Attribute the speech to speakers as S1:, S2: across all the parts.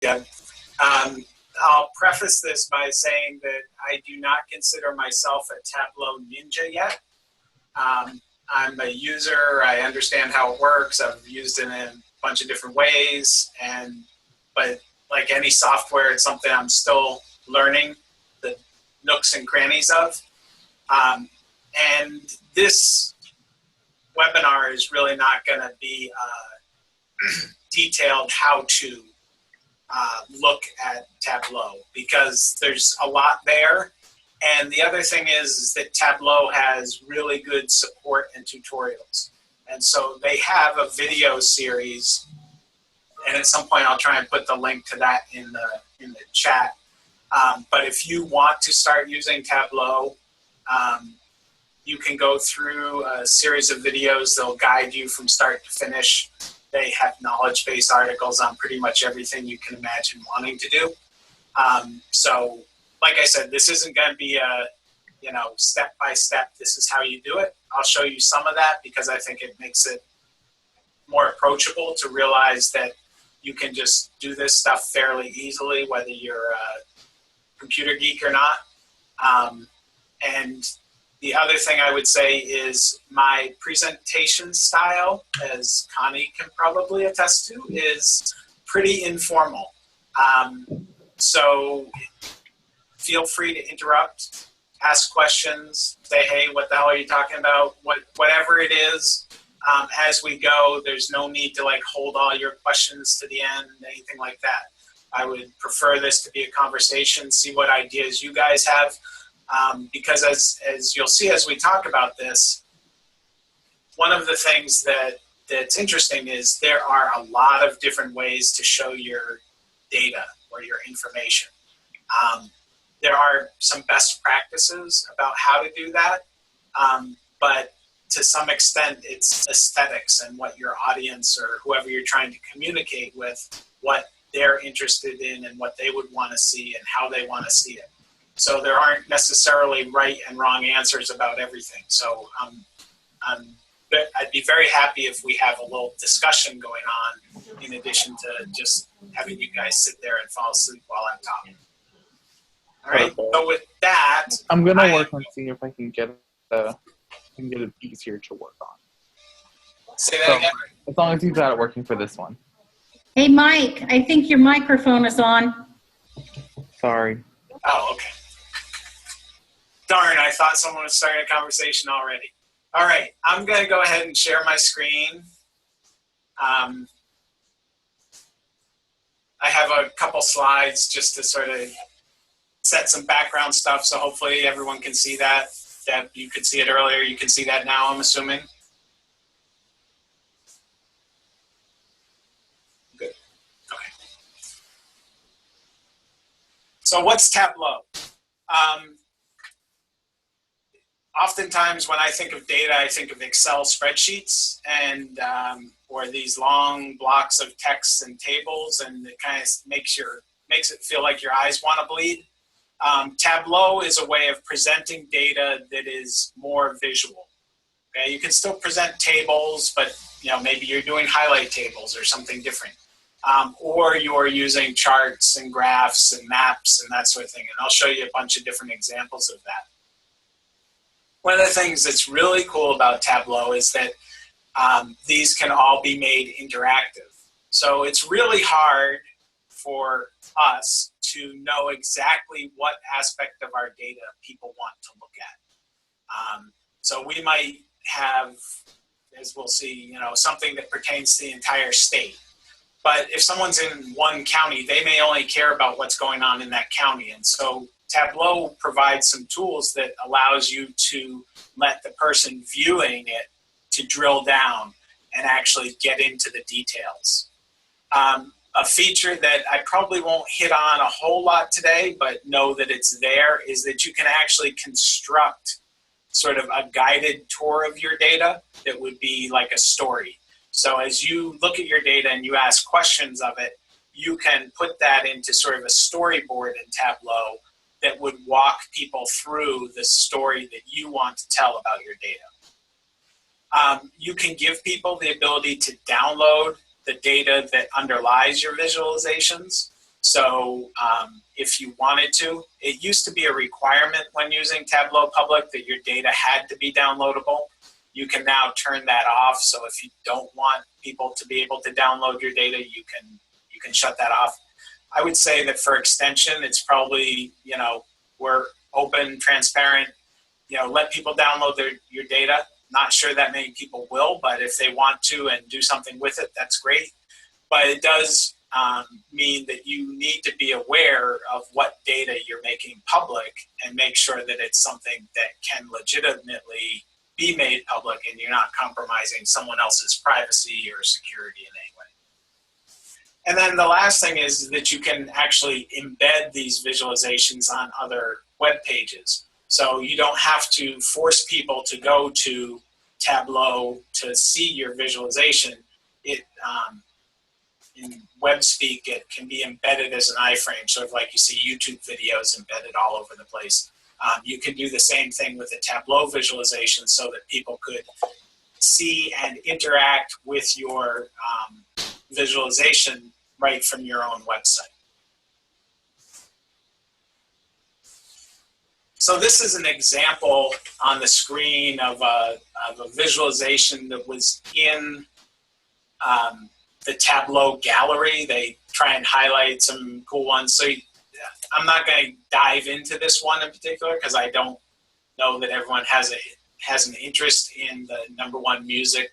S1: Yeah. I'll preface this by saying that I do not consider myself a Tableau ninja yet. I'm a user. I understand how it works. I've used it in a bunch of different ways, but like any software, it's something I'm still learning the nooks and crannies of. And this webinar is really not going to be detailed how to look at Tableau, because there's a lot there. And the other thing is that Tableau has really good support and tutorials. And so they have a video series, and at some point I'll try and put the link to that in the chat. But if you want to start using Tableau, you can go through a series of videos. They'll guide you from start to finish. They have knowledge-based articles on pretty much everything you can imagine wanting to do. So, like I said, this isn't going to be a, step-by-step, this is how you do it. I'll show you some of that because I think it makes it more approachable to realize that you can just do this stuff fairly easily, whether you're a computer geek or not. And the other thing I would say is my presentation style, as Connie can probably attest to, is pretty informal. So feel free to interrupt, ask questions, say, hey, what the hell are you talking about? Whatever it is, as we go, there's no need to hold all your questions to the end, anything like that. I would prefer this to be a conversation, see what ideas you guys have. Because as you'll see as we talk about this, one of the things that's interesting is there are a lot of different ways to show your data or your information. There are some best practices about how to do that, but to some extent it's aesthetics and what your audience or whoever you're trying to communicate with, what they're interested in and what they would want to see and how they want to see it. So there aren't necessarily right and wrong answers about everything. So I'd be very happy if we have a little discussion going on in addition to just having you guys sit there and fall asleep while I'm talking. All right, so with that,
S2: I'm going to work on seeing if I can get it easier to work on.
S1: Say that again?
S2: As long as you've got it working for this one.
S3: Hey, Mike, I think your microphone is on.
S2: Sorry.
S1: Oh, okay. Darn, I thought someone was starting a conversation already. All right, I'm going to go ahead and share my screen. I have a couple slides just to sort of set some background stuff, so hopefully everyone can see that. Deb, you could see it earlier. You can see that now, I'm assuming. Good. Okay. So what's Tableau? Oftentimes when I think of data, I think of Excel spreadsheets and or these long blocks of text and tables, and it kind of makes it feel like your eyes want to bleed. Tableau is a way of presenting data that is more visual. Okay, you can still present tables, but maybe you're doing highlight tables or something different, or you're using charts and graphs and maps and that sort of thing. And I'll show you a bunch of different examples of that. One of the things that's really cool about Tableau is that these can all be made interactive. So it's really hard for us to know exactly what aspect of our data people want to look at. So we might have, as we'll see, something that pertains to the entire state. But if someone's in one county, they may only care about what's going on in that county. And so Tableau provides some tools that allows you to let the person viewing it to drill down and actually get into the details. A feature that I probably won't hit on a whole lot today, but know that it's there, is that you can actually construct sort of a guided tour of your data that would be like a story. So as you look at your data and you ask questions of it, you can put that into sort of a storyboard in Tableau that would walk people through the story that you want to tell about your data. You can give people the ability to download the data that underlies your visualizations. So if you wanted to, it used to be a requirement when using Tableau Public that your data had to be downloadable. You can now turn that off. So if you don't want people to be able to download your data, you can shut that off. I would say that for extension, it's probably, we're open, transparent, let people download your data. Not sure that many people will, but if they want to and do something with it, that's great. But it does mean that you need to be aware of what data you're making public and make sure that it's something that can legitimately be made public and you're not compromising someone else's privacy or security in any way. And then the last thing is that you can actually embed these visualizations on other web pages. So you don't have to force people to go to Tableau to see your visualization. In web speak, it can be embedded as an iframe, sort of like you see YouTube videos embedded all over the place. You can do the same thing with a Tableau visualization so that people could see and interact with your visualization right from your own website. So this is an example on the screen of a visualization that was in the Tableau gallery. They try and highlight some cool ones. So I'm not going to dive into this one in particular because I don't know that everyone has an interest in the #1 music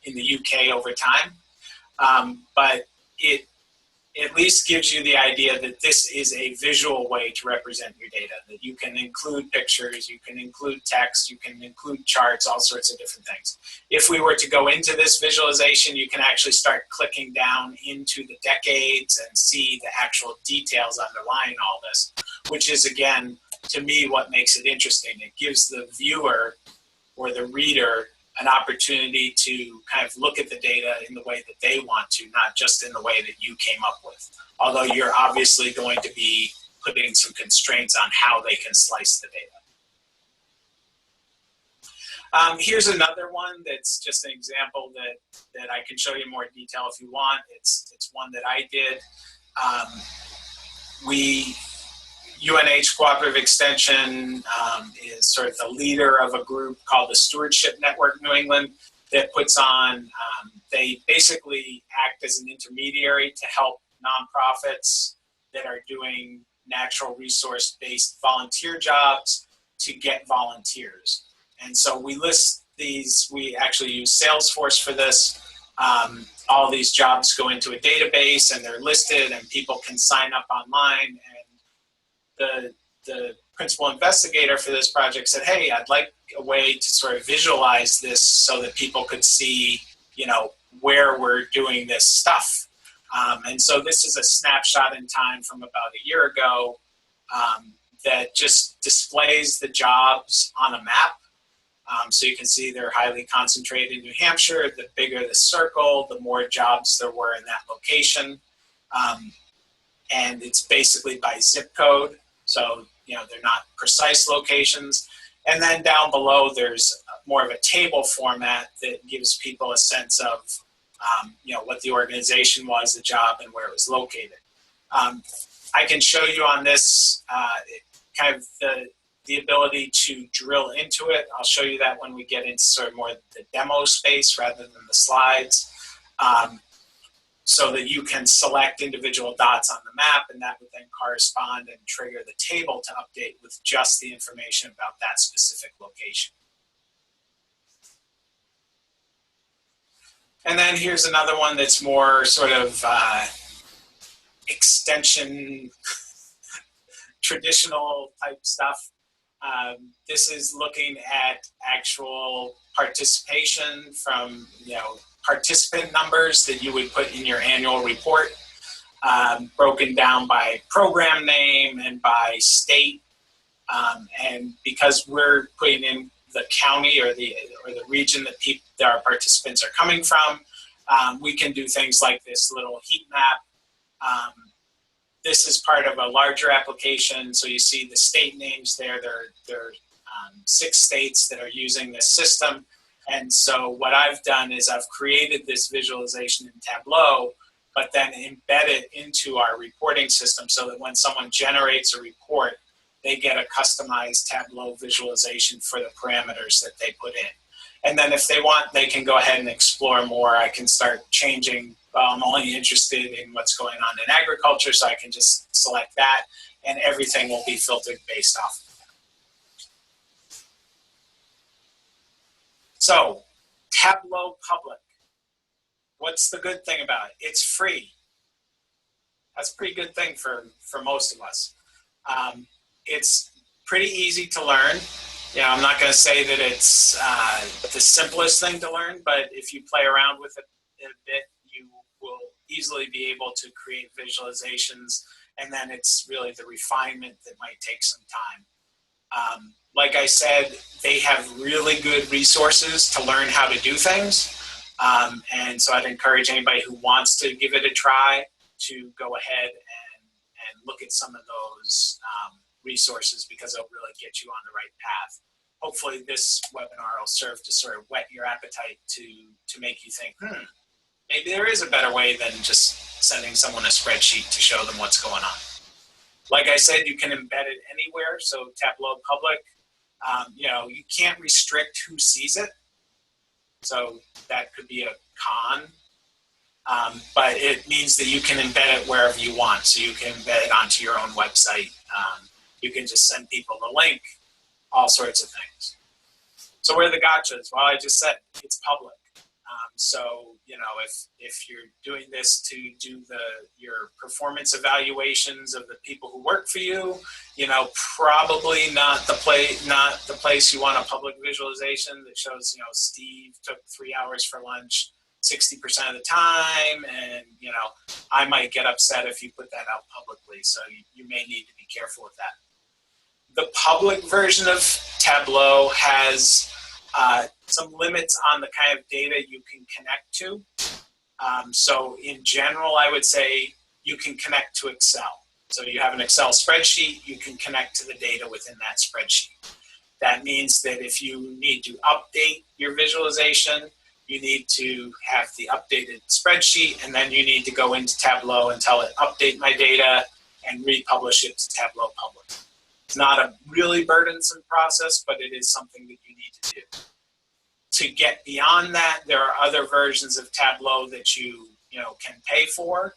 S1: in the UK over time. But it at least gives you the idea that this is a visual way to represent your data, that you can include pictures, you can include text, you can include charts, all sorts of different things. If we were to go into this visualization, you can actually start clicking down into the decades and see the actual details underlying all this, which is, again, to me, what makes it interesting. It gives the viewer or the reader an opportunity to kind of look at the data in the way that they want to, not just in the way that you came up with. Although you're obviously going to be putting some constraints on how they can slice the data. Here's another one that's just an example that I can show you more detail if you want. It's one that I did. UNH Cooperative Extension is sort of the leader of a group called the Stewardship Network New England that puts on, they basically act as an intermediary to help nonprofits that are doing natural resource-based volunteer jobs to get volunteers. And so we list these, we actually use Salesforce for this. All these jobs go into a database and they're listed and people can sign up online. And the principal investigator for this project said, hey, I'd like a way to sort of visualize this so that people could see, where we're doing this stuff. And so this is a snapshot in time from about a year ago that just displays the jobs on a map. So you can see they're highly concentrated in New Hampshire. The bigger the circle, the more jobs there were in that location. And it's basically by zip code. So, they're not precise locations. And then down below, there's more of a table format that gives people a sense of, what the organization was, the job, and where it was located. I can show you on this kind of the ability to drill into it. I'll show you that when we get into sort of more the demo space rather than the slides. So that you can select individual dots on the map, and that would then correspond and trigger the table to update with just the information about that specific location. And then here's another one that's more sort of extension, traditional type stuff. This is looking at actual participation from, participant numbers that you would put in your annual report, broken down by program name and by state. And because we're putting in the county or the region that our participants are coming from, we can do things like this little heat map. This is part of a larger application. So you see the state names there. There are 6 states that are using this system. And so what I've done is I've created this visualization in Tableau but then embed it into our reporting system so that when someone generates a report, they get a customized Tableau visualization for the parameters that they put in. And then if they want, they can go ahead and explore more. I can start changing. I'm only interested in what's going on in agriculture, so I can just select that, and everything will be filtered based off of that. So, Tableau Public. What's the good thing about it? It's free. That's a pretty good thing for most of us. It's pretty easy to learn. You know, I'm not going to say that it's the simplest thing to learn, but if you play around with it a bit, you will easily be able to create visualizations, and then it's really the refinement that might take some time. Like I said, they have really good resources to learn how to do things, and so I'd encourage anybody who wants to give it a try to go ahead and look at some of those resources, because they'll really get you on the right path. Hopefully this webinar will serve to sort of whet your appetite to make you think, maybe there is a better way than just sending someone a spreadsheet to show them what's going on. Like I said, you can embed it anywhere. So Tableau Public, you know, you can't restrict who sees it. So that could be a con. But it means that you can embed it wherever you want. So you can embed it onto your own website. You can just send people the link, all sorts of things. So where are the gotchas? Well, I just said it's public. So, you know, if you're doing this to do your performance evaluations of the people who work for you, you know, probably not the place you want a public visualization that shows, you know, Steve took 3 hours for lunch 60% of the time, and, you know, I might get upset if you put that out publicly, so you may need to be careful with that. The public version of Tableau has some limits on the kind of data you can connect to. So in general, I would say you can connect to Excel. So you have an Excel spreadsheet, you can connect to the data within that spreadsheet. That means that if you need to update your visualization, you need to have the updated spreadsheet, and then you need to go into Tableau and tell it, update my data, and republish it to Tableau Public. It's not a really burdensome process, but it is something that you need to do. To get beyond that, there are other versions of Tableau that you can pay for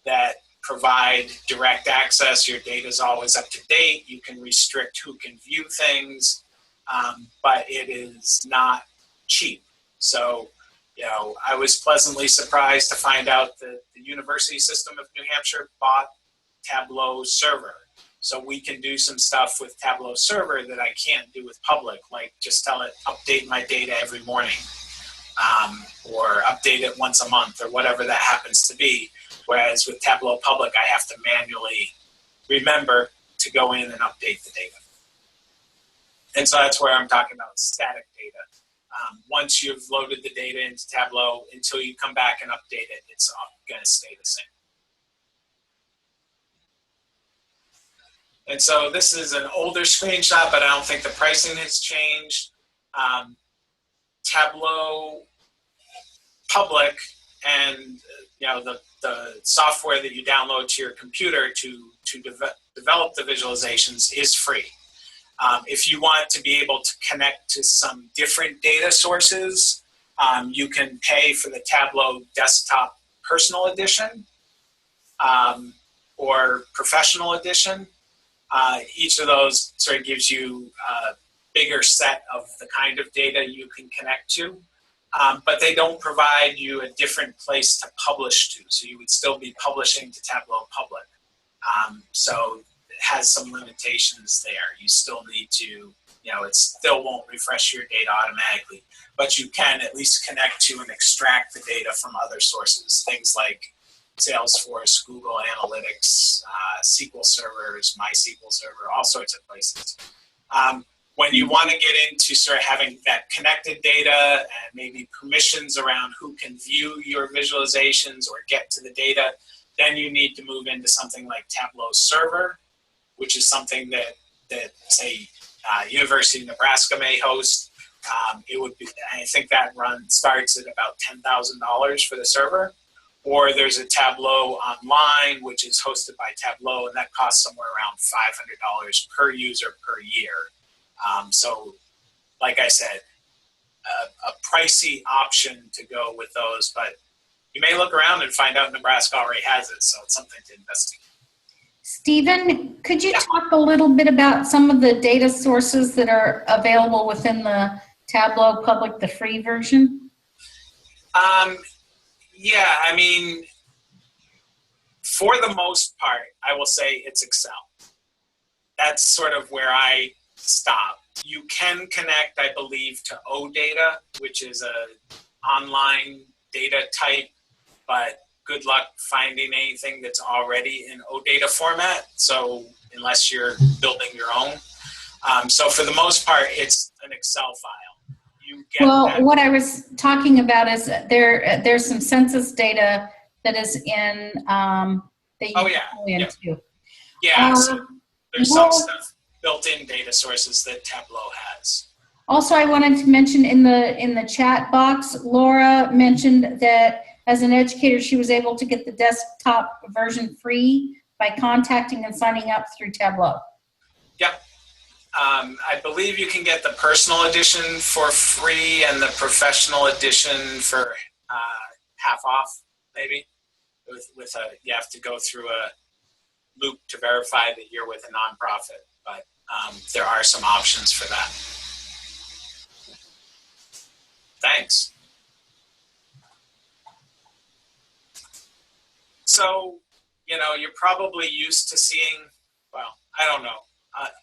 S1: that provide direct access. Your data is always up to date. You can restrict who can view things, but it is not cheap. So, you know, I was pleasantly surprised to find out that the University System of New Hampshire bought Tableau Server. So we can do some stuff with Tableau Server that I can't do with Public, like just tell it, update my data every morning, or update it once a month, or whatever that happens to be. Whereas with Tableau Public, I have to manually remember to go in and update the data. And so that's where I'm talking about static data. Once you've loaded the data into Tableau, until you come back and update it, it's going to stay the same. And so this is an older screenshot, but I don't think the pricing has changed. Tableau Public and the software that you download to your computer to develop the visualizations is free. If you want to be able to connect to some different data sources, you can pay for the Tableau Desktop Personal Edition or Professional Edition. Each of those sort of gives you a bigger set of the kind of data you can connect to, but they don't provide you a different place to publish to. So you would still be publishing to Tableau Public. So it has some limitations there. You still need to, it still won't refresh your data automatically, but you can at least connect to and extract the data from other sources, things like Salesforce, Google Analytics, SQL servers, MySQL server, all sorts of places. When you want to get into sort of having that connected data and maybe permissions around who can view your visualizations or get to the data, then you need to move into something like Tableau Server, which is something that say, University of Nebraska may host. It would be, I think that run starts at about $10,000 for the server. Or there's a Tableau online, which is hosted by Tableau, and that costs somewhere around $500 per user per year. So, like I said, a pricey option to go with those, but you may look around and find out Nebraska already has it, so it's something to investigate.
S3: Stephen, could you talk a little bit about some of the data sources that are available within the Tableau Public, the free version?
S1: Yeah, I mean, for the most part, I will say it's Excel. That's sort of where I stop. You can connect, I believe, to OData, which is a online data type, but good luck finding anything that's already in OData format. So unless you're building your own. So for the most part, it's an Excel file. You get that.
S3: What I was talking about is there's some census data that is in that you can go into.
S1: Yeah, so there's some stuff built-in data sources that Tableau has.
S3: Also, I wanted to mention in the chat box, Laura mentioned that as an educator, she was able to get the desktop version free by contacting and signing up through Tableau.
S1: Yep. I believe you can get the personal edition for free and the professional edition for half off, maybe. You have to go through a loop to verify that you're with a nonprofit, but there are some options for that. Thanks. So, you're probably used to seeing, well, I don't know.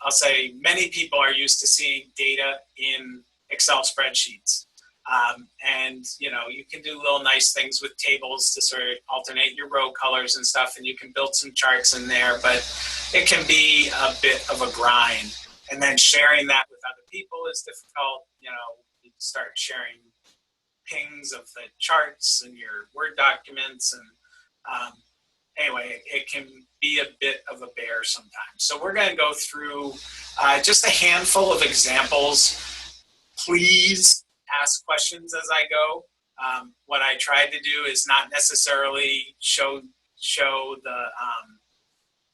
S1: I'll say many people are used to seeing data in Excel spreadsheets. And, you can do little nice things with tables to sort of alternate your row colors and stuff, and you can build some charts in there, but it can be a bit of a grind. And then sharing that with other people is difficult. You start sharing pings of the charts and your Word documents, and anyway, it can be a bit of a bear sometimes. So we're going to go through just a handful of examples. Please ask questions as I go. What I tried to do is not necessarily show the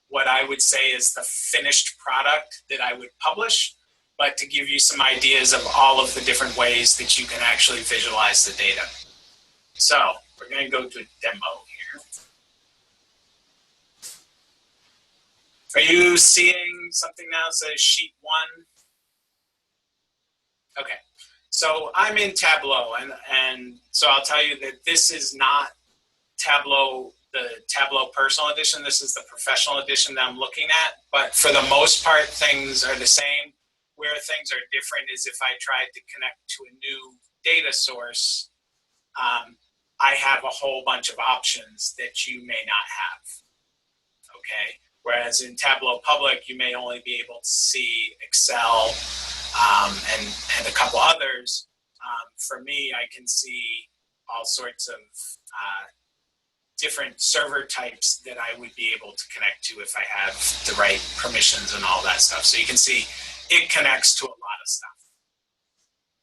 S1: what I would say is the finished product that I would publish, but to give you some ideas of all of the different ways that you can actually visualize the data. So we're going to go to a demo here. Are you seeing something now that says sheet 1? Okay. So I'm in Tableau, and so I'll tell you that this is not Tableau, the Tableau Personal Edition. This is the Professional Edition that I'm looking at. But for the most part, things are the same. Where things are different is if I tried to connect to a new data source, I have a whole bunch of options that you may not have. Okay. Whereas in Tableau Public, you may only be able to see Excel and a couple others. For me, I can see all sorts of different server types that I would be able to connect to if I have the right permissions and all that stuff. So you can see it connects to a lot of stuff.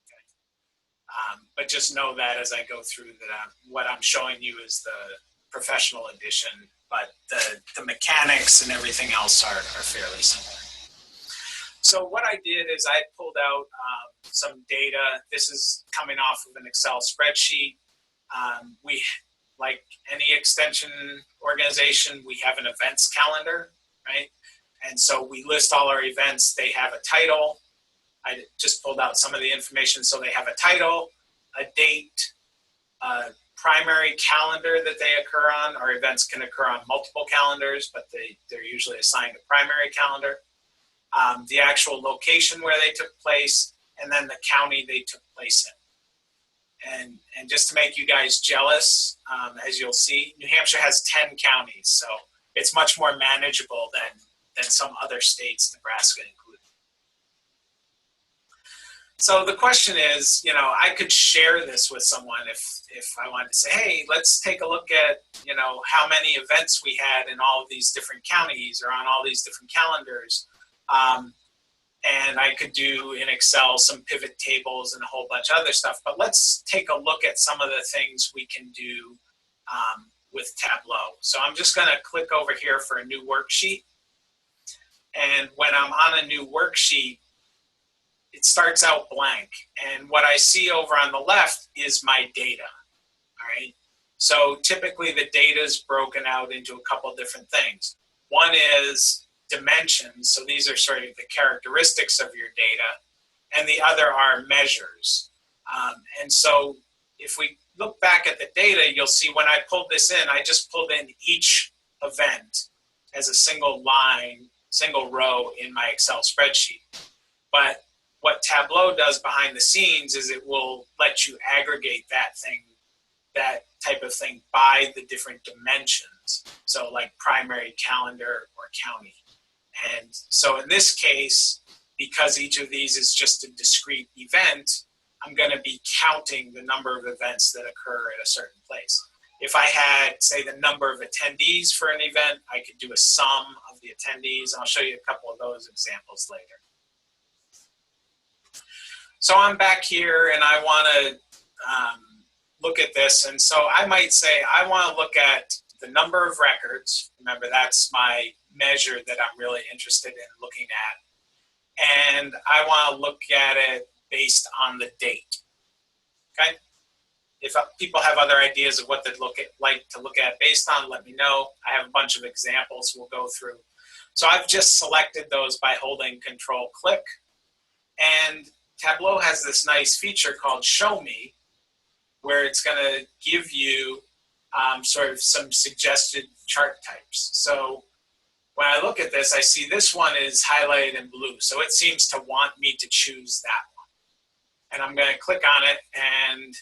S1: Okay. But just know that as I go through what I'm showing you is the Professional Edition, but the mechanics and everything else are fairly similar. So what I did is I pulled out some data. This is coming off of an Excel spreadsheet. We, like any extension organization, we have an events calendar, right? And so we list all our events. They have a title. I just pulled out some of the information. So they have a title, a date, a primary calendar that they occur on. Our events can occur on multiple calendars, but they're usually assigned a primary calendar. The actual location where they took place, and then the county they took place in. And just to make you guys jealous, as you'll see, New Hampshire has 10 counties, so it's much more manageable than some other states, Nebraska included. So the question is, I could share this with someone if I wanted to say, hey, let's take a look at, how many events we had in all of these different counties or on all these different calendars. And I could do in Excel some pivot tables and a whole bunch of other stuff. But let's take a look at some of the things we can do with Tableau. So I'm just going to click over here for a new worksheet. And when I'm on a new worksheet, it starts out blank. And what I see over on the left is my data. All right. So typically the data is broken out into a couple different things. One is dimensions. So these are sort of the characteristics of your data. And the other are measures. And so if we look back at the data, you'll see when I pulled this in, I just pulled in each event as a single line, single row in my Excel spreadsheet. But what Tableau does behind the scenes is it will let you aggregate that type of thing by the different dimensions. So like primary, calendar, or county. And so in this case, because each of these is just a discrete event, I'm going to be counting the number of events that occur at a certain place. If I had, say, the number of attendees for an event, I could do a sum of the attendees. I'll show you a couple of those examples later. So I'm back here and I want to look at this. And so I might say I want to look at the number of records. Remember, that's my measure that I'm really interested in looking at. And I want to look at it based on the date. Okay? If people have other ideas of what they'd like to look at based on, let me know. I have a bunch of examples we'll go through. So I've just selected those by holding Control-Click. And Tableau has this nice feature called Show Me, where it's going to give you sort of some suggested chart types. So when I look at this, I see this one is highlighted in blue. So it seems to want me to choose that one. And I'm going to click on it, and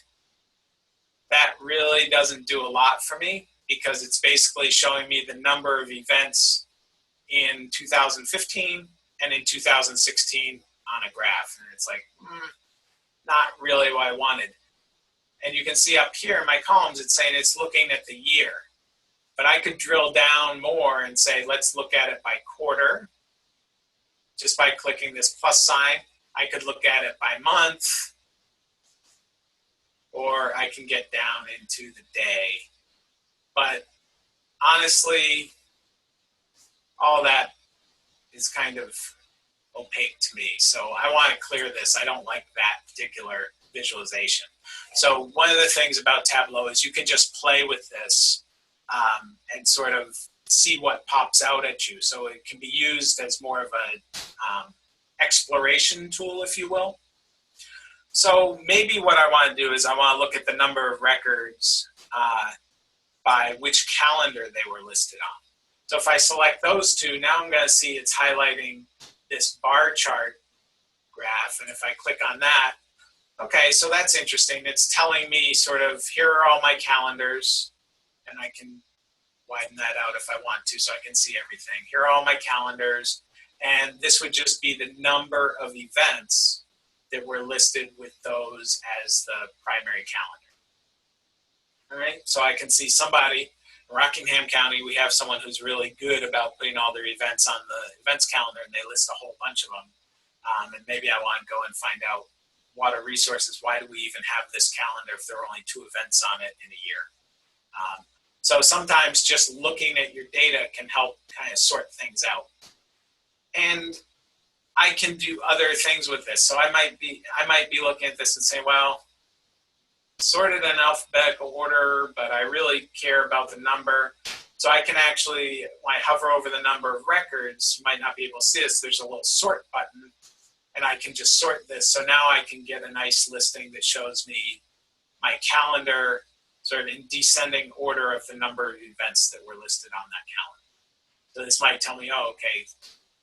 S1: that really doesn't do a lot for me because it's basically showing me the number of events in 2015 and in 2016 on a graph. And it's like, not really what I wanted. And you can see up here in my columns, it's saying it's looking at the year. But I could drill down more and say, let's look at it by quarter. Just by clicking this plus sign, I could look at it by month, or I can get down into the day. But honestly, all that is kind of opaque to me. So I want to clear this. I don't like that particular visualization. So one of the things about Tableau is you can just play with this and sort of see what pops out at you. So it can be used as more of a exploration tool, if you will. So maybe what I want to do is I want to look at the number of records by which calendar they were listed on. So if I select those two, now I'm going to see it's highlighting this bar chart graph. And if I click on that, okay, so that's interesting. It's telling me sort of, here are all my calendars, and I can widen that out if I want to so I can see everything. Here are all my calendars, and this would just be the number of events that were listed with those as the primary calendar. All right, so I can see somebody in Rockingham County, we have someone who's really good about putting all their events on the events calendar, and they list a whole bunch of them. And maybe I want to go and find out water resources, why do we even have this calendar if there are only 2 events on it in a year? So sometimes just looking at your data can help kind of sort things out. And I can do other things with this. So I might be looking at this and saying, well, sorted in alphabetical order, but I really care about the number. So I can actually, when I hover over the number of records, you might not be able to see this, there's a little sort button, and I can just sort this. So now I can get a nice listing that shows me my calendar sort of in descending order of the number of events that were listed on that calendar. So this might tell me, oh, okay,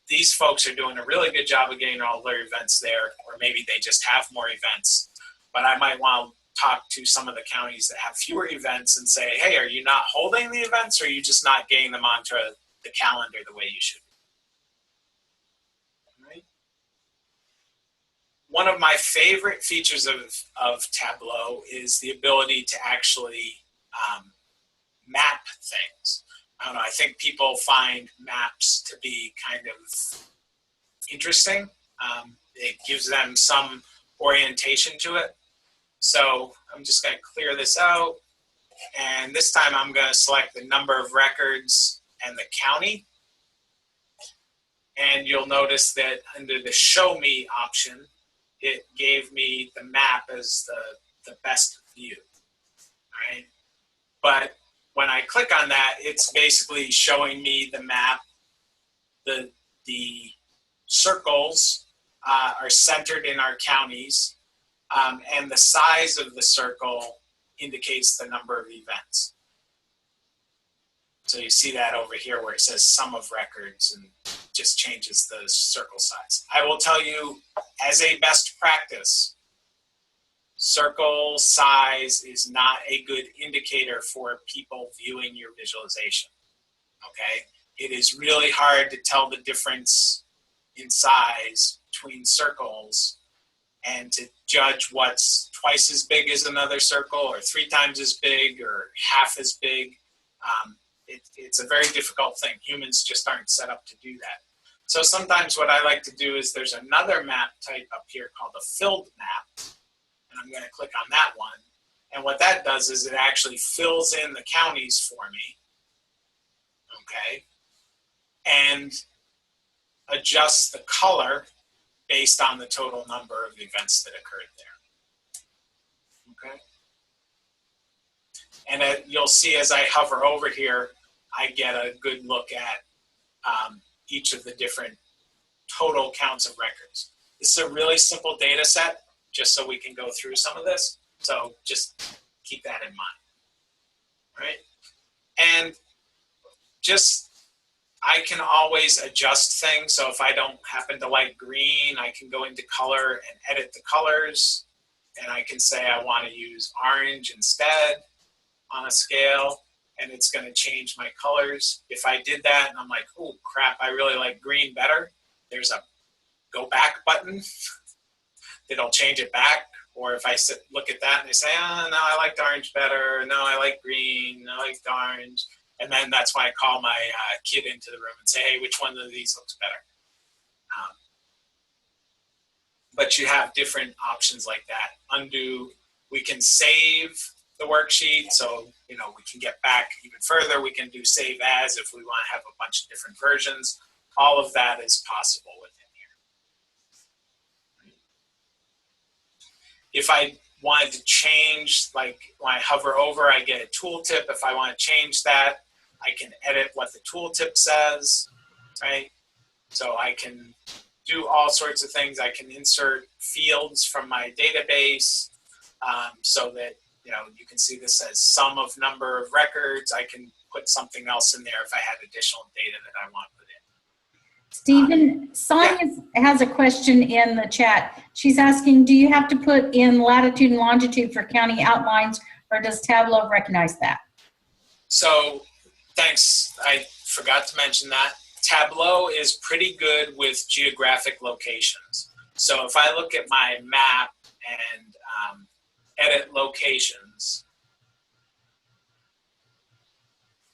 S1: these folks are doing a really good job of getting all their events there, or maybe they just have more events. But I might want to talk to some of the counties that have fewer events and say, hey, are you not holding the events, or are you just not getting them onto the calendar the way you should? All right. One of my favorite features of Tableau is the ability to actually map things. I don't know, I think people find maps to be kind of interesting. It gives them some orientation to it. So I'm just going to clear this out. And this time I'm going to select the number of records and the county. And you'll notice that under the show me option, it gave me the map as the best view, right? But when I click on that, it's basically showing me the map. The circles are centered in our counties, and the size of the circle indicates the number of events. So you see that over here where it says sum of records and just changes the circle size. I will tell you, as a best practice, circle size is not a good indicator for people viewing your visualization, okay? It is really hard to tell the difference in size between circles and to judge what's twice as big as another circle or 3 times as big or half as big. It's a very difficult thing. Humans just aren't set up to do that. So sometimes what I like to do is there's another map type up here called a filled map. And I'm going to click on that one. And what that does is it actually fills in the counties for me. Okay. And adjusts the color based on the total number of events that occurred there. Okay. And you'll see as I hover over here, I get a good look at each of the different total counts of records. This is a really simple data set, just so we can go through some of this. So just keep that in mind, right? And just, I can always adjust things. So if I don't happen to like green, I can go into color and edit the colors. And I can say I want to use orange instead on a scale, and it's going to change my colors. If I did that and I'm like, oh crap, I really like green better, there's a go back button that'll change it back. Or if I look at that and I say, oh, no, I liked orange better. No, I like green. I like orange. And then that's when I call my kid into the room and say, hey, which one of these looks better? But you have different options like that. Undo, we can save the worksheet. So, we can get back even further. We can do save as if we want to have a bunch of different versions. All of that is possible within here. If I wanted to change, like when I hover over, I get a tooltip. If I want to change that, I can edit what the tooltip says, right? So I can do all sorts of things. I can insert fields from my database so that, you can see this says sum of number of records. I can put something else in there if I had additional data that I want to put in.
S3: Stephen, Sonia has a question in the chat. She's asking, do you have to put in latitude and longitude for county outlines, or does Tableau recognize that?
S1: So thanks. I forgot to mention that. Tableau is pretty good with geographic locations. So if I look at my map and edit locations,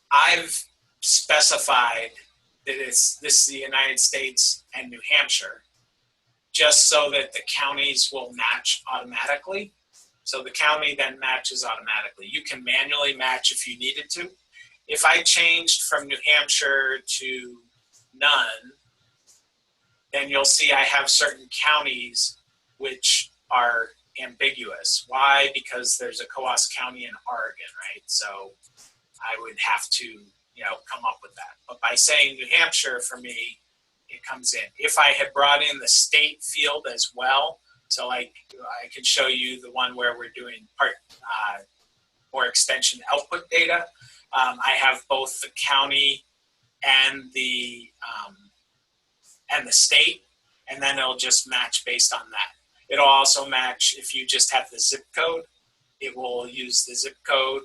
S1: I've specified that this is the United States and New Hampshire, just so that the counties will match automatically. So the county then matches automatically. You can manually match if you needed to. If I changed from New Hampshire to none, then you'll see I have certain counties which are ambiguous. Why? Because there's a Coos County in Oregon, right? So I would have to, come up with that. But by saying New Hampshire, for me, it comes in. If I had brought in the state field as well, so I could show you the one where we're doing or extension output data. I have both the county and the state, and then it'll just match based on that. It'll also match if you just have the zip code. It will use the zip code.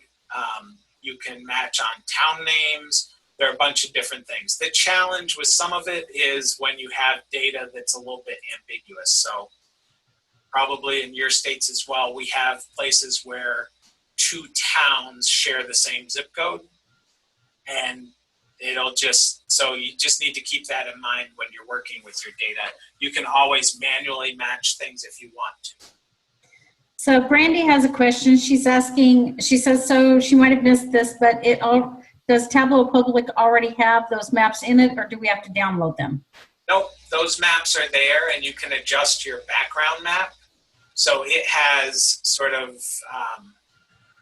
S1: You can match on town names. There are a bunch of different things. The challenge with some of it is when you have data that's a little bit ambiguous. So probably in your states as well, we have places where 2 towns share the same zip code. And so you just need to keep that in mind when you're working with your data. You can always manually match things if you want to.
S3: So Brandy has a question. She's asking, she says, so she might have missed this, but does Tableau Public already have those maps in it, or do we have to download them?
S1: Nope, those maps are there, and you can adjust your background map. So it has sort of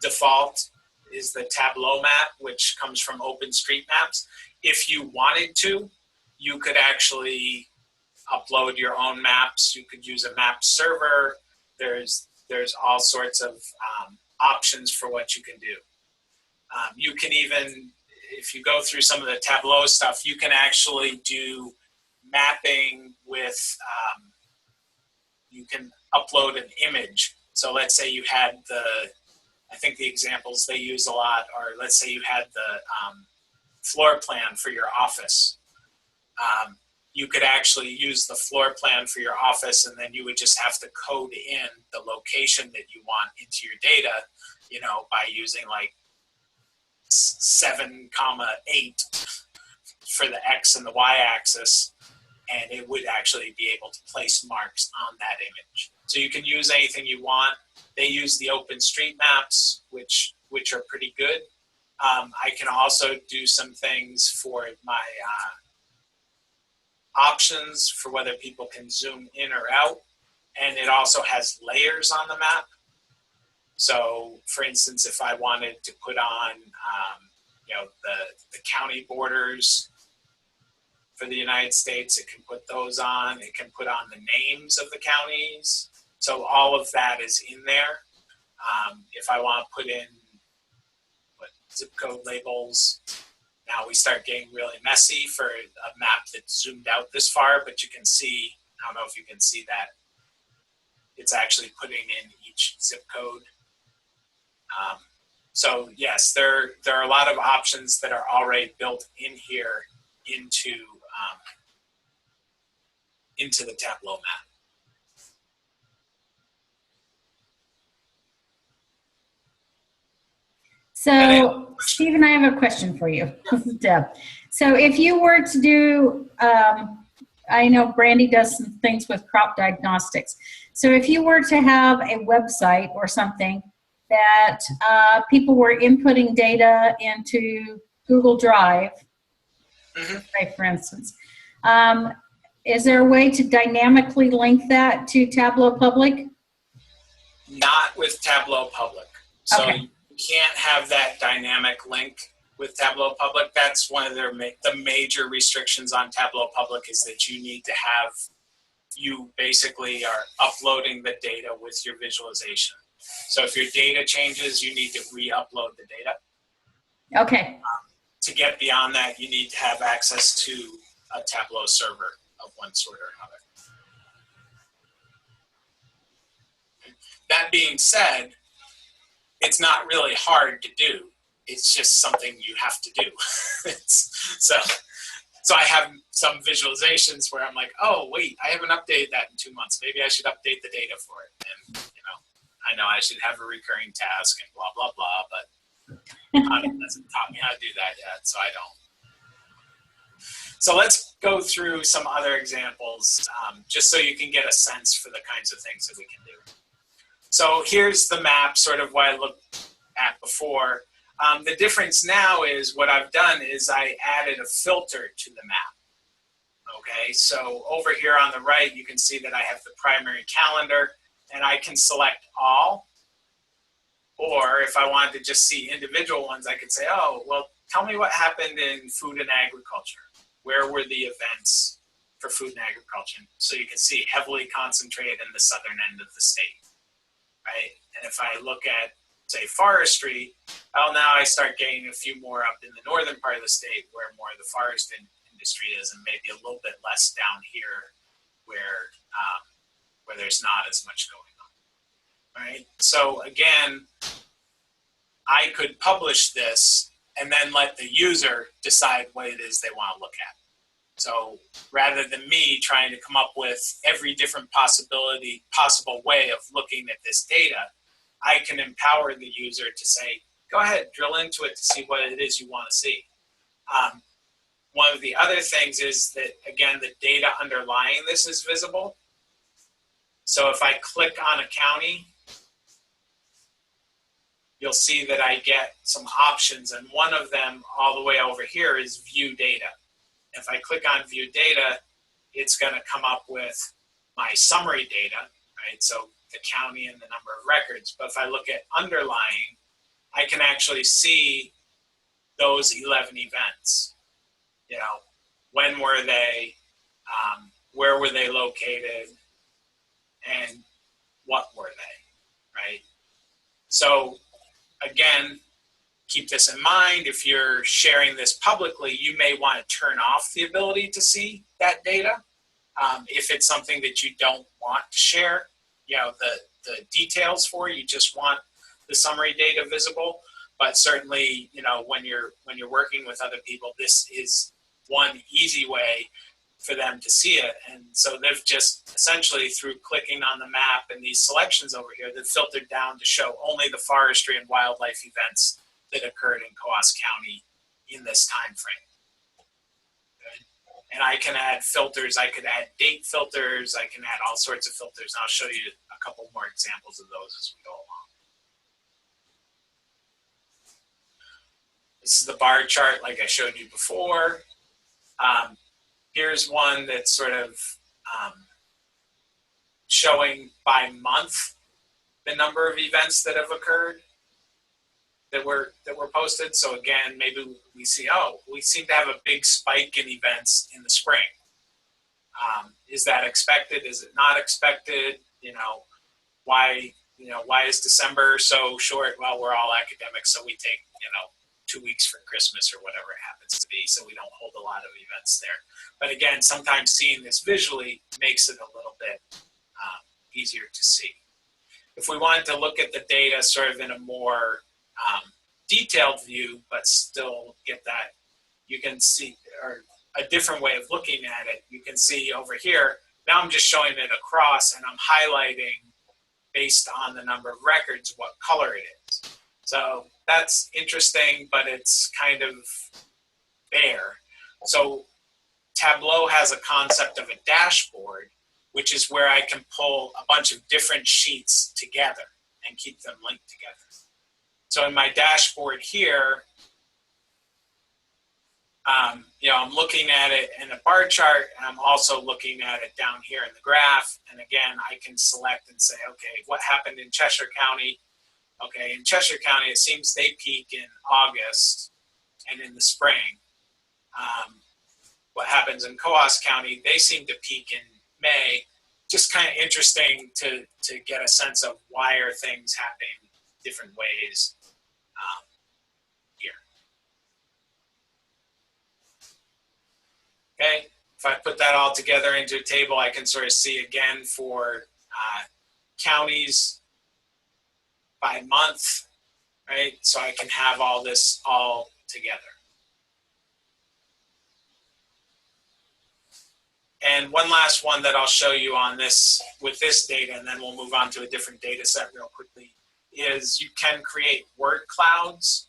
S1: default is the Tableau map, which comes from OpenStreetMaps. If you wanted to, you could actually upload your own maps. You could use a map server. There's all sorts of options for what you can do. You can even, if you go through some of the Tableau stuff, you can actually do mapping with, you can upload an image. So let's say you had I think the examples they use a lot are, let's say you had the floor plan for your office. You could actually use the floor plan for your office, and then you would just have to code in the location that you want into your data, by using like 7, 8 for the X and the Y axis, and it would actually be able to place marks on that image. So you can use anything you want. They use the OpenStreetMaps, which are pretty good. I can also do some things for my options for whether people can zoom in or out. And it also has layers on the map. So for instance, if I wanted to put on, the county borders for the United States, it can put those on. It can put on the names of the counties. So all of that is in there. If I want to put in zip code labels, now we start getting really messy for a map that's zoomed out this far, but you can see, I don't know if you can see that, it's actually putting in each zip code. So yes, there are a lot of options that are already built in here into the Tableau map.
S3: So, Stephen, I have a question for you. This is Deb. So if you were to do, I know Brandy does some things with crop diagnostics. So if you were to have a website or something that people were inputting data into Google Drive, right, for instance, is there a way to dynamically link that to Tableau Public?
S1: Not with Tableau Public. So
S3: Okay.
S1: You can't have that dynamic link with Tableau Public. That's one of the major restrictions on Tableau Public, is that you basically are uploading the data with your visualization. So if your data changes, you need to re-upload the data.
S3: Okay.
S1: To get beyond that, you need to have access to a Tableau server of one sort or another. That being said, it's not really hard to do. It's just something you have to do. So I have some visualizations where I'm like, oh, wait, I haven't updated that in 2 months. Maybe I should update the data for it. And, I know I should have a recurring task and blah, blah, blah, but it hasn't taught me how to do that yet, so I don't. So let's go through some other examples, just so you can get a sense for the kinds of things that we can do. So here's the map, sort of what I looked at before. The difference now is what I've done is I added a filter to the map. Okay, so over here on the right, you can see that I have the primary calendar, and I can select all. Or if I wanted to just see individual ones, I could say, oh, well, tell me what happened in food and agriculture. Where were the events for food and agriculture? So you can see heavily concentrated in the southern end of the state, right? And if I look at, say, forestry, well, now I start getting a few more up in the northern part of the state where more of the forest industry is, and maybe a little bit less down here where there's not as much going on, right? So again, I could publish this and then let the user decide what it is they want to look at. So rather than me trying to come up with every different possible way of looking at this data, I can empower the user to say, go ahead, drill into it to see what it is you want to see. One of the other things is that, again, the data underlying this is visible. So if I click on a county, you'll see that I get some options, and one of them all the way over here is view data. If I click on view data, it's going to come up with my summary data, right? So the county and the number of records. But if I look at underlying, I can actually see those 11 events. You know, when were they, where were they located, and what were they, right? So again, keep this in mind. If you're sharing this publicly, you may want to turn off the ability to see that data. If it's something that you don't want to share, you know, the details for, you just want the summary data visible. But certainly, you know, when you're working with other people, this is one easy way for them to see it. And so they've just essentially, through clicking on the map and these selections over here, they've filtered down to show only the forestry and wildlife events that occurred in Coos County in this time frame. Good. And I can add filters. I could add date filters. I can add all sorts of filters. And I'll show you a couple more examples of those as we go along. This is the bar chart like I showed you before. Here's one that's sort of showing by month the number of events that have occurred that were posted. So again, maybe we see, oh, we seem to have a big spike in events in the spring. Is that expected? Is it not expected? You know, why is December so short? Well, we're all academics, so we take, you know, 2 weeks for Christmas or whatever it happens to be, so we don't hold a lot of events there. But again, sometimes seeing this visually makes it a little bit easier to see. If we wanted to look at the data sort of in a more detailed view, but still get that, you can see, or a different way of looking at it, you can see over here, now I'm just showing it across and I'm highlighting based on the number of records what color it is. So that's interesting, but it's kind of bare. So Tableau has a concept of a dashboard, which is where I can pull a bunch of different sheets together and keep them linked together. So in my dashboard here, you know, I'm looking at it in a bar chart, and I'm also looking at it down here in the graph. And again, I can select and say, okay, what happened in Cheshire County? Okay, in Cheshire County, it seems they peak in August and in the spring. What happens in Coos County, they seem to peak in May. Just kind of interesting to get a sense of why are things happening different ways here. Okay, if I put that all together into a table, I can sort of see again for counties by month, right? So I can have all this all together. And one last one that I'll show you on this with this data, and then we'll move on to a different data set real quickly, is you can create word clouds.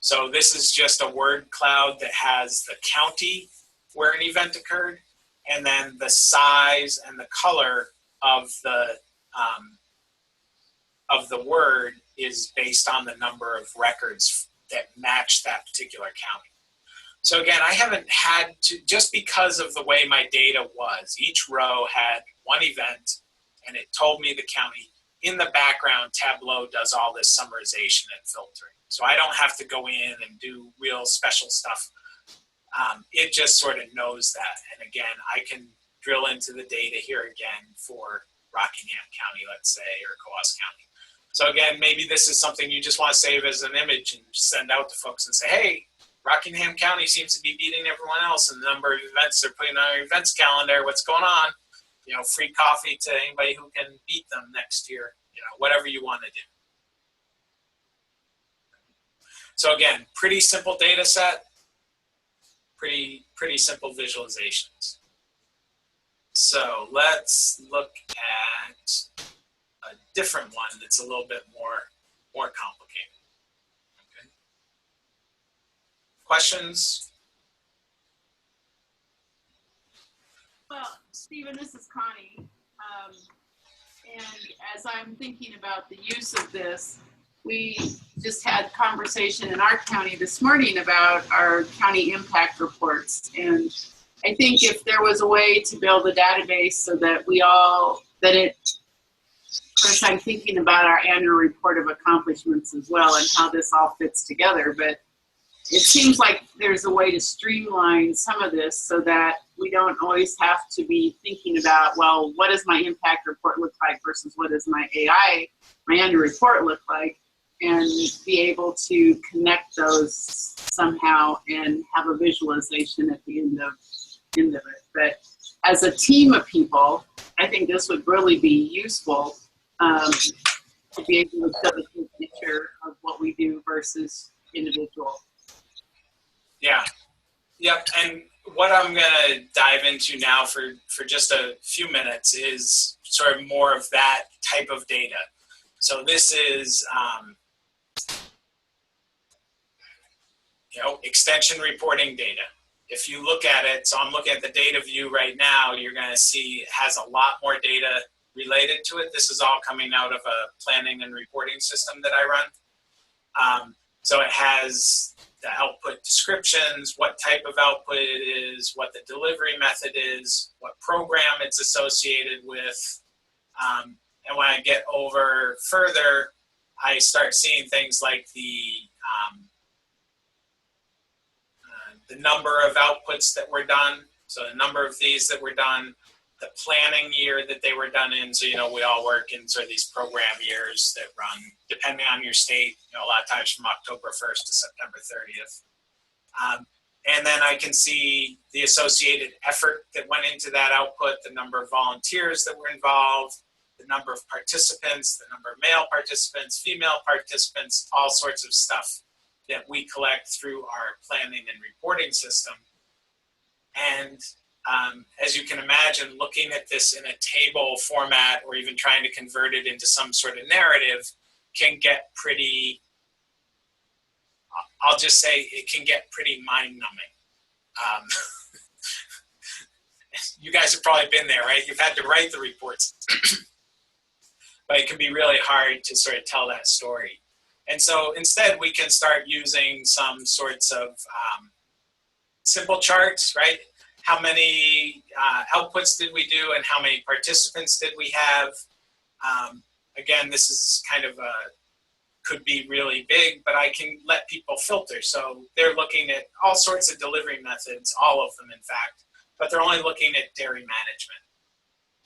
S1: So this is just a word cloud that has the county where an event occurred, and then the size and the color of the word is based on the number of records that match that particular county. So again, I haven't had to, just because of the way my data was, each row had one event and it told me the county. In the background, Tableau does all this summarization and filtering. So I don't have to go in and do real special stuff. It just sort of knows that. And again, I can drill into the data here again for Rockingham County, let's say, or Coos County. So again, maybe this is something you just want to save as an image and send out to folks and say, hey, Rockingham County seems to be beating everyone else in the number of events they're putting on our events calendar. What's going on? You know, free coffee to anybody who can beat them next year. You know, whatever you want to do. So again, pretty simple data set, pretty simple visualizations. So let's look at a different one that's a little bit more complicated. Okay. Questions?
S4: Well, Stephen, this is Connie. And as I'm thinking about the use of this,
S5: we just had conversation in our county this morning about our county impact reports. And I think if there was a way to build a database so that of course, I'm thinking about our annual report of accomplishments as well and how this all fits together. But it seems like there's a way to streamline some of this so that we don't always have to be thinking about, well, what does my impact report look like versus what does my annual report look like, and be able to connect those somehow and have a visualization at the end of it. But as a team of people, I think this would really be useful to be able to show the full picture of what we do versus individual.
S1: Yeah. Yep. And what I'm going to dive into now for just a few minutes is sort of more of that type of data. So this is, extension reporting data. If you look at it, so I'm looking at the data view right now, you're going to see it has a lot more data related to it. This is all coming out of a planning and reporting system that I run. So it has the output descriptions, what type of output it is, what the delivery method is, what program it's associated with. And when I get over further, I start seeing things like the number of outputs that were done. So the number of these that were done, the planning year that they were done in. So, we all work in sort of these program years that run, depending on your state, a lot of times from October 1st to September 30th. And then I can see the associated effort that went into that output, the number of volunteers that were involved, the number of participants, the number of male participants, female participants, all sorts of stuff that we collect through our planning and reporting system. And as you can imagine, looking at this in a table format or even trying to convert it into some sort of narrative can get pretty, I'll just say it can get pretty mind-numbing. You guys have probably been there, right? You've had to write the reports. But it can be really hard to sort of tell that story. And so instead, we can start using some sorts of simple charts, right? How many outputs did we do and how many participants did we have? Again, this is kind of could be really big, but I can let people filter. So they're looking at all sorts of delivery methods, all of them in fact, but they're only looking at dairy management.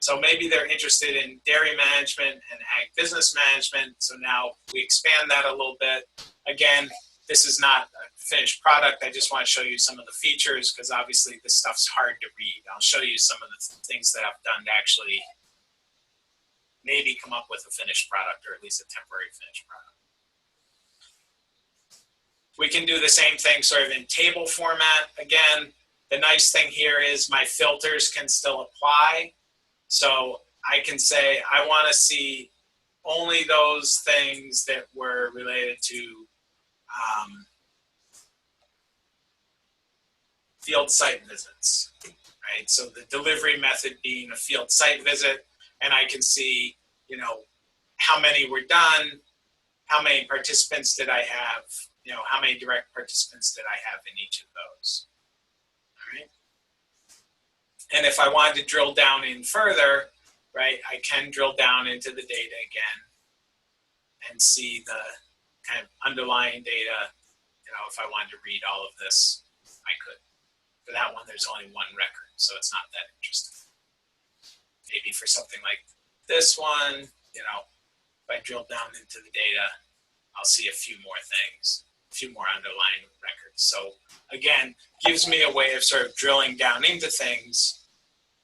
S1: So maybe they're interested in dairy management and ag business management. So now we expand that a little bit. Again, this is not a finished product. I just want to show you some of the features because obviously this stuff's hard to read. I'll show you some of the things that I've done to actually maybe come up with a finished product or at least a temporary finished product. We can do the same thing sort of in table format. Again, the nice thing here is my filters can still apply. So I can say I want to see only those things that were related to field site visits, right? So the delivery method being a field site visit, and I can see, how many were done, how many participants did I have, how many direct participants did I have in each of those, all right? And if I wanted to drill down in further, right, I can drill down into the data again and see the kind of underlying data. If I wanted to read all of this, I could. For that one, there's only one record, so it's not that interesting. Maybe for something like this one, if I drill down into the data, I'll see a few more things, a few more underlying records. So again, gives me a way of sort of drilling down into things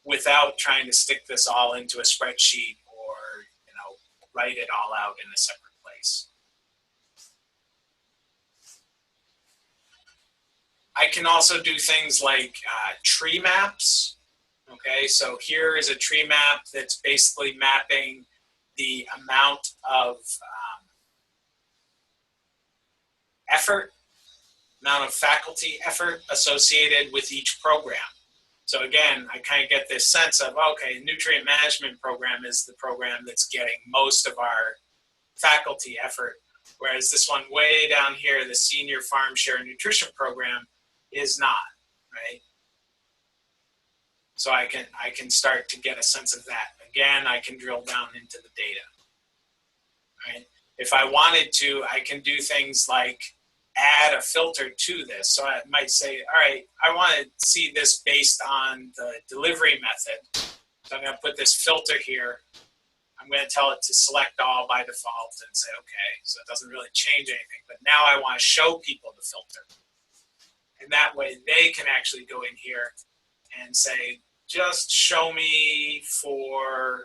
S1: without trying to stick this all into a spreadsheet or, write it all out in a separate place. I can also do things like tree maps. Okay, so here is a tree map that's basically mapping the amount of effort, amount of faculty effort associated with each program. So again, I kind of get this sense of, okay, nutrient management program is the program that's getting most of our faculty effort. Whereas this one way down here, the Senior Farm Share Nutrition Program, is not, right? So I can start to get a sense of that. Again, I can drill down into the data, right? If I wanted to, I can do things like add a filter to this. So I might say, all right, I want to see this based on the delivery method. So I'm going to put this filter here. I'm going to tell it to select all by default and say, okay, so it doesn't really change anything. But now I want to show people the filter. And that way they can actually go in here and say, just show me for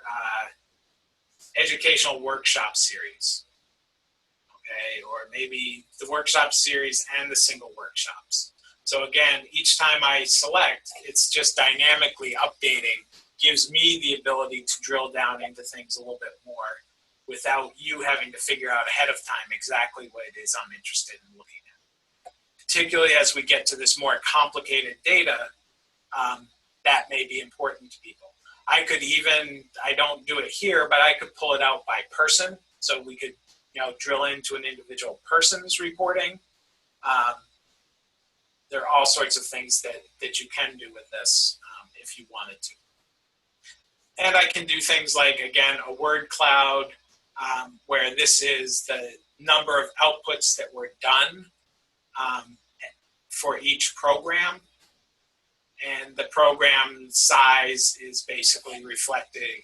S1: educational workshop series. Okay, or maybe the workshop series and the single workshops. So again, each time I select, it's just dynamically updating, gives me the ability to drill down into things a little bit more without you having to figure out ahead of time exactly what it is I'm interested in looking at. Particularly as we get to this more complicated data, that may be important to people. I could even, I don't do it here, but I could pull it out by person. So we could, drill into an individual person's reporting. There are all sorts of things that you can do with this if you wanted to. And I can do things like, again, a word cloud, where this is the number of outputs that were done for each program. And the program size is basically reflecting,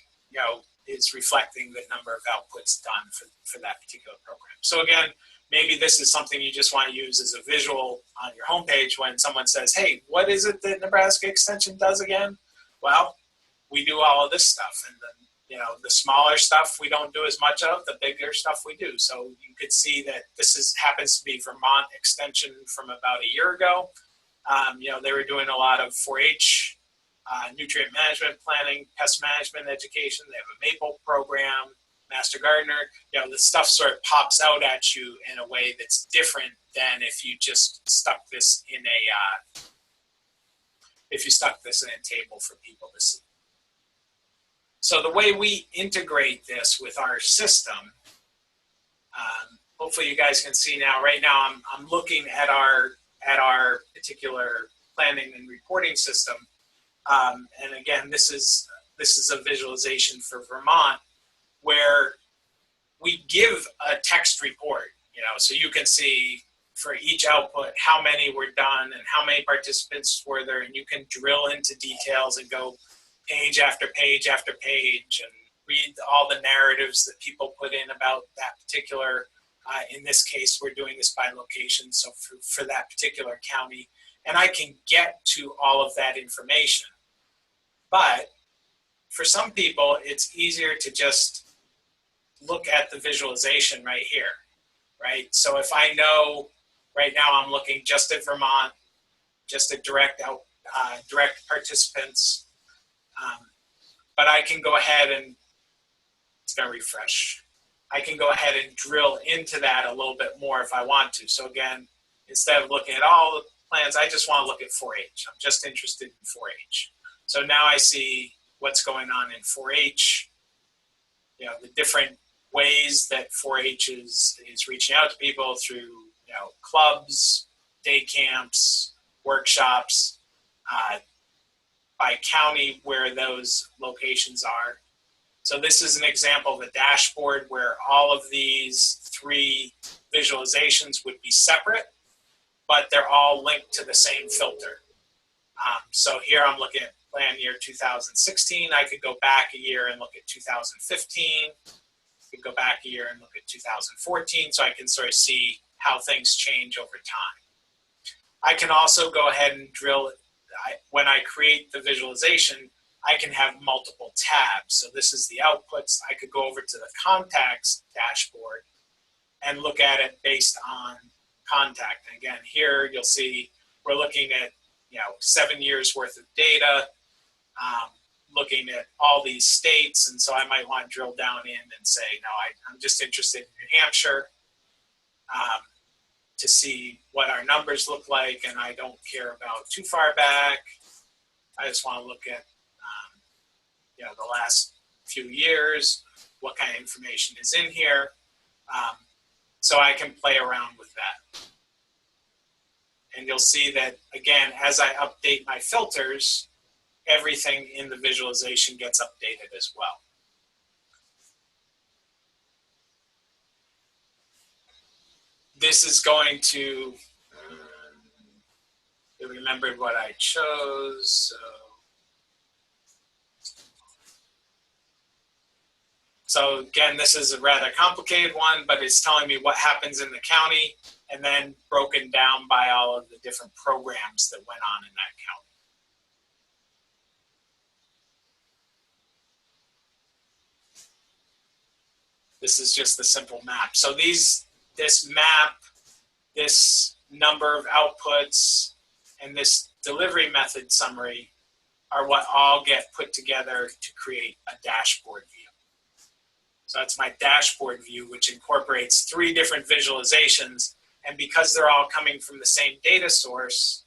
S1: is reflecting the number of outputs done for that particular program. So again, maybe this is something you just want to use as a visual on your homepage when someone says, hey, what is it that Nebraska Extension does again? Well, we do all of this stuff. And the smaller stuff we don't do as much of, the bigger stuff we do. So you could see that this happens to be Vermont Extension from about a year ago. They were doing a lot of 4-H, nutrient management planning, pest management education. They have a maple program, Master Gardener. The stuff sort of pops out at you in a way that's different than if you just stuck this in a table for people to see. So the way we integrate this with our system, hopefully you guys can see now. Right now, I'm looking at our particular planning and reporting system. And again, this is a visualization for Vermont where we give a text report, so you can see for each output how many were done and how many participants were there, and you can drill into details and go page after page after page and read all the narratives that people put in about that particular, in this case, we're doing this by location, so for that particular county, and I can get to all of that information. But for some people, it's easier to just look at the visualization right here, right? So if I know right now I'm looking just at Vermont, just at direct participants, but I can go ahead and, it's gonna refresh. I can go ahead and drill into that a little bit more if I want to. So again, instead of looking at all the plans, I just want to look at 4-H. I'm just interested in 4-H. So now I see what's going on in 4-H, the different ways that 4-H is reaching out to people through, clubs, day camps, workshops, by county where those locations are. So this is an example of a dashboard where all of these 3 visualizations would be separate, but they're all linked to the same filter. So here I'm looking at plan year 2016. I could go back a year and look at 2015. I could go back a year and look at 2014, so I can sort of see how things change over time. I can also go ahead and drill, when I create the visualization, I can have multiple tabs. So this is the outputs. I could go over to the contacts dashboard and look at it based on contact. And again, here you'll see we're looking at 7 years worth of data, looking at all these states, and so I might want to drill down in and say, no, I'm just interested in New Hampshire to see what our numbers look like, and I don't care about too far back. I just want to look at the last few years, what kind of information is in here. so I can play around with that. And you'll see that, again, as I update my filters, everything in the visualization gets updated as well. This is going to, I remembered what I chose. So again, this is a rather complicated one, but it's telling me what happens in the county and then broken down by all of the different programs that went on in that county. This is just the simple map. So this map, this number of outputs, and this delivery method summary are what all get put together to create a dashboard view. So that's my dashboard view, which incorporates 3 different visualizations. And because they're all coming from the same data source,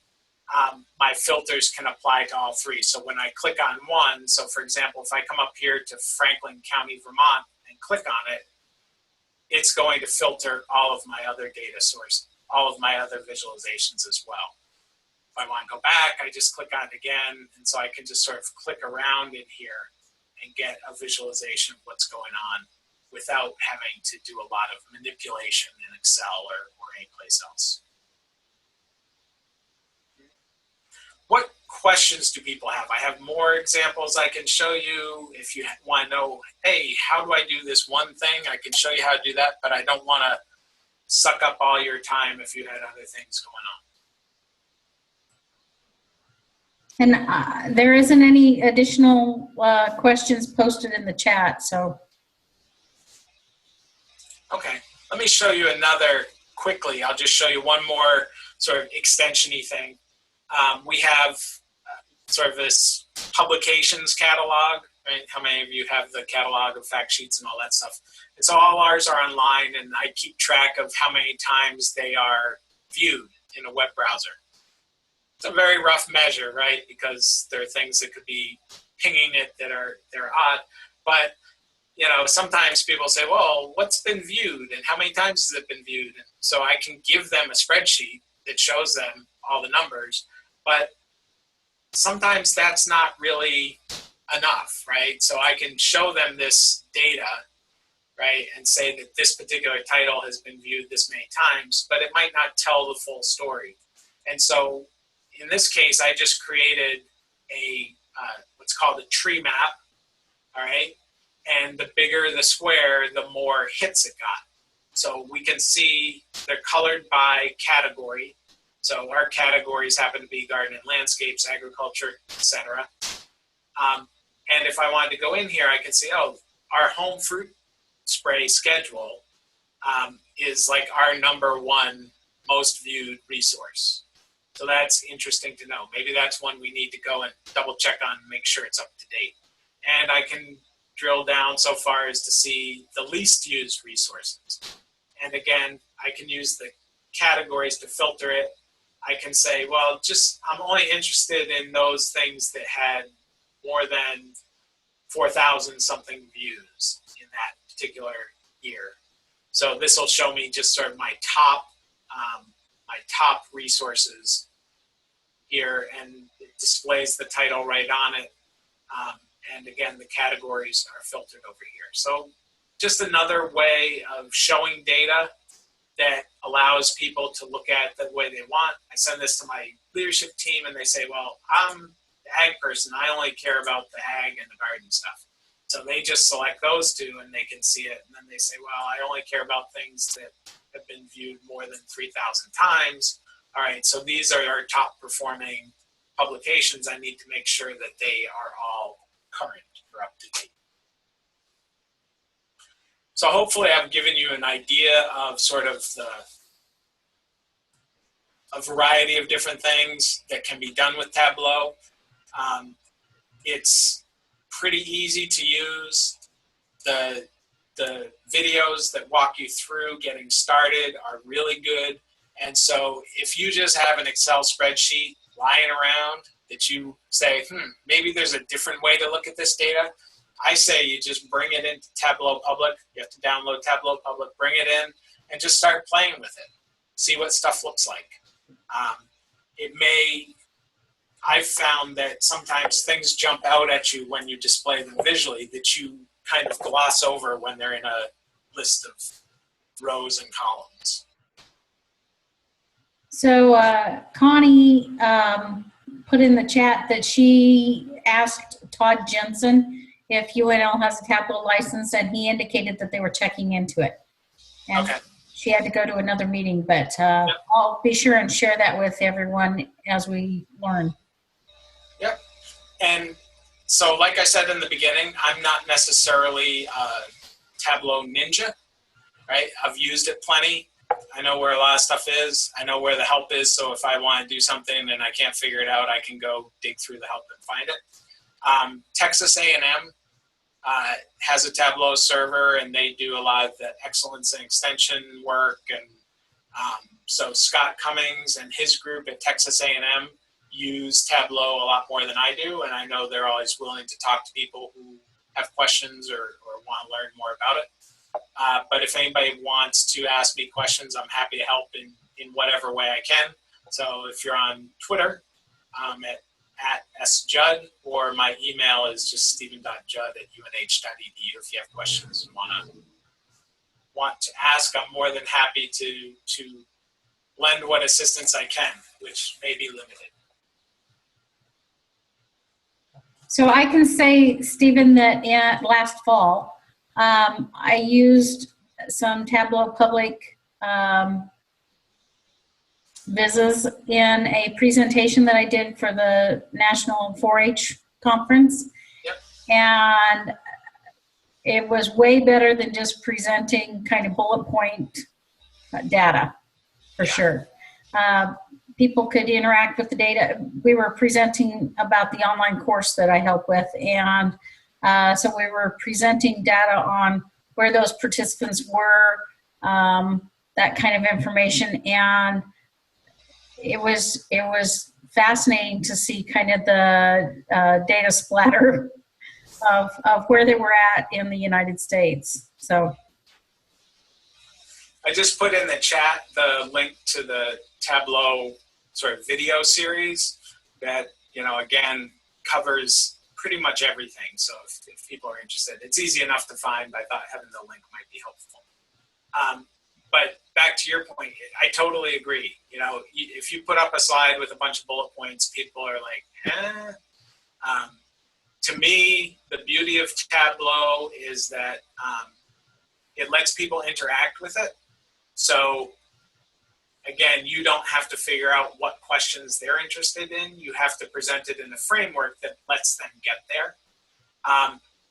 S1: my filters can apply to all 3. So when I click on one, so for example, if I come up here to Franklin County, Vermont, and click on it, it's going to filter all of my other data sources, all of my other visualizations as well. If I want to go back, I just click on it again, and so I can just sort of click around in here and get a visualization of what's going on without having to do a lot of manipulation in Excel or anyplace else. What questions do people have? I have more examples I can show you. If you want to know, hey, how do I do this one thing? I can show you how to do that, but I don't want to suck up all your time if you had other things going on.
S3: And there isn't any additional questions posted in the chat, so.
S1: Okay, let me show you another quickly. I'll just show you one more sort of extension-y thing. We have sort of this publications catalog, right? How many of you have the catalog of fact sheets and all that stuff? And so all ours are online, and I keep track of how many times they are viewed in a web browser. It's a very rough measure, right? Because there are things that could be pinging it that they're odd. But you know, sometimes people say, well, what's been viewed and how many times has it been viewed? And so I can give them a spreadsheet that shows them all the numbers, but sometimes that's not really enough, right? So I can show them this data, right, and say that this particular title has been viewed this many times, but it might not tell the full story. And so in this case, I just created a what's called a Treemap, all right? And the bigger the square, the more hits it got. So we can see they're colored by category. So our categories happen to be garden and landscapes, agriculture, etc. And if I wanted to go in here, I can see, oh, our home fruit spray schedule is like our #1 most viewed resource. So that's interesting to know. Maybe that's one we need to go and double check on and make sure it's up to date. And I can drill down so far as to see the least used resources. And again, I can use the categories to filter it. I can say, well, I'm only interested in those things that had more than 4,000 something views in that particular year. So this will show me just sort of my top resources here, and it displays the title right on it. And again, the categories are filtered over here. So just another way of showing data that allows people to look at the way they want. I send this to my leadership team and they say, well, I'm the ag person. I only care about the ag and the garden stuff. So they just select those two and they can see it. And then they say, well, I only care about things that have been viewed more than 3,000 times. All right, so these are our top performing publications. I need to make sure that they are all current or up to date. So hopefully I've given you an idea of sort of a variety of different things that can be done with Tableau. It's pretty easy to use. The videos that walk you through getting started are really good. And so if you just have an Excel spreadsheet lying around that you say, maybe there's a different way to look at this data, I say you just bring it into Tableau Public. You have to download Tableau Public, bring it in, and just start playing with it. See what stuff looks like. I've found that sometimes things jump out at you when you display them visually that you kind of gloss over when they're in a list of rows and columns.
S3: So Connie put in the chat that she asked Todd Jensen if UNL has a Tableau license, and he indicated that they were checking into it. And
S1: Okay.
S3: she had to go to another meeting, but I'll be sure and share that with everyone as we learn.
S1: Yep. And so, like I said in the beginning, I'm not necessarily a Tableau ninja, right? I've used it plenty. I know where a lot of stuff is. I know where the help is. So if I want to do something and I can't figure it out, I can go dig through the help and find it. Texas A&M has a Tableau server, and they do a lot of the excellence and extension work. And so Scott Cummings and his group at Texas A&M use Tableau a lot more than I do, and I know they're always willing to talk to people who have questions or want to learn more about it. But if anybody wants to ask me questions, I'm happy to help in whatever way I can. So if you're on Twitter, at sjudd, or my email is just stephen.judd@unh.edu if you have questions and want to ask. I'm more than happy to lend what assistance I can, which may be limited.
S3: So I can say, Stephen, that last fall, I used some Tableau Public vizzes in a presentation that I did for the National 4-H conference.
S1: Yep.
S3: And it was way better than just presenting kind of bullet point data, for sure. People could interact with the data. We were presenting about the online course that I help with, and so we were presenting data on where those participants were, that kind of information, and it was fascinating to see kind of the data splatter of where they were at in the United States. So
S1: I just put in the chat the link to the Tableau sort of video series that, again, covers pretty much everything. So if people are interested, it's easy enough to find, but I thought having the link might be helpful. But back to your point, I totally agree. If you put up a slide with a bunch of bullet points, people are like, eh. To me, the beauty of Tableau is that it lets people interact with it. So again, you don't have to figure out what questions they're interested in. You have to present it in a framework that lets them get there.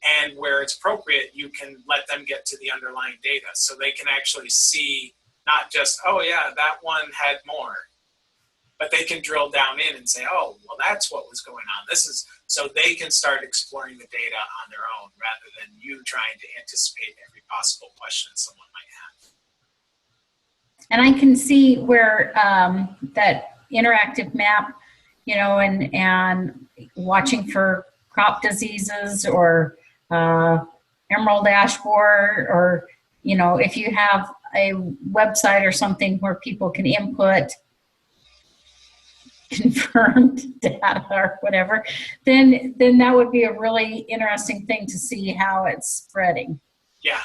S1: And where it's appropriate, you can let them get to the underlying data. So they can actually see not just, oh yeah, that one had more, but they can drill down in and say, oh, well, that's what was going on. So they can start exploring the data on their own rather than you trying to anticipate every possible question someone might have.
S3: and I can see where that interactive map, and watching for crop diseases or emerald ash borer, or, if you have a website or something where people can input confirmed data or whatever, then that would be a really interesting thing to see how it's spreading.
S1: Yeah.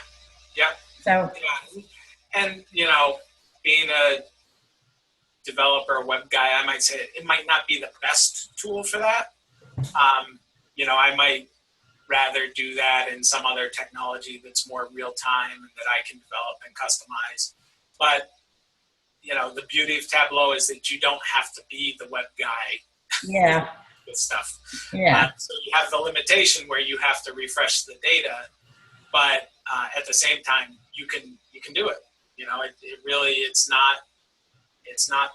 S3: So,
S1: yeah. And, being a developer, web guy, I might say it might not be the best tool for that. I might rather do that in some other technology that's more real time and that I can develop and customize. But, the beauty of Tableau is that you don't have to be the web guy.
S3: yeah.
S1: With stuff.
S3: Yeah.
S1: So you have the limitation where you have to refresh the data, but at the same time, you can do it. It really, it's not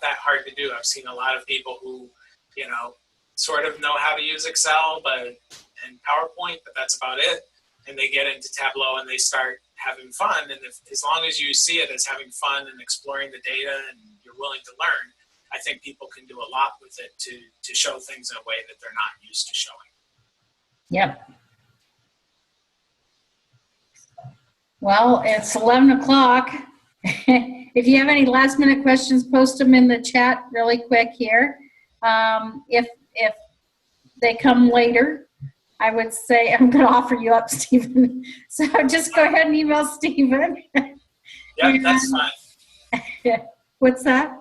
S1: that hard to do. I've seen a lot of people who, sort of know how to use Excel and PowerPoint, but that's about it. And they get into Tableau and they start having fun. And as long as you see it as having fun and exploring the data and you're willing to learn, I think people can do a lot with it to show things in a way that they're not used to showing.
S3: Yep. Well, it's 11 o'clock. If you have any last minute questions, post them in the chat really quick here. If they come later, I would say I'm going to offer you up, Stephen. So just go ahead and email Stephen.
S1: Yep, that's fine.
S3: What's that?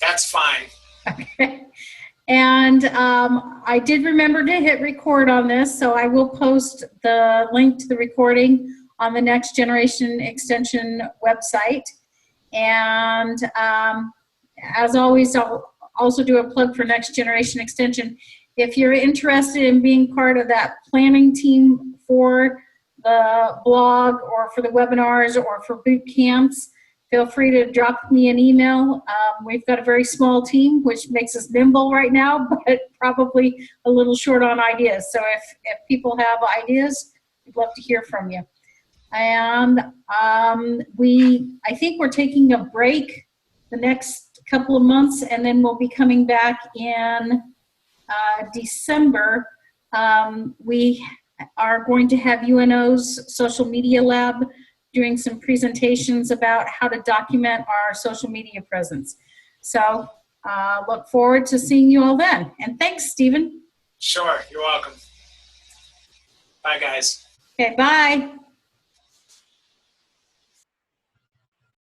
S1: That's fine.
S3: Okay. And I did remember to hit record on this, so I will post the link to the recording on the Next Generation Extension website. And as always, I'll also do a plug for Next Generation Extension. If you're interested in being part of that planning team for the blog or for the webinars or for boot camps, feel free to drop me an email. We've got a very small team, which makes us nimble right now, but probably a little short on ideas. So if people have ideas, we'd love to hear from you. And I think we're taking a break the next couple of months, and then we'll be coming back in December. We are going to have UNO's social media lab doing some presentations about how to document our social media presence. So look forward to seeing you all then. And thanks, Stephen.
S1: Sure, you're welcome. Bye, guys.
S3: Okay, bye.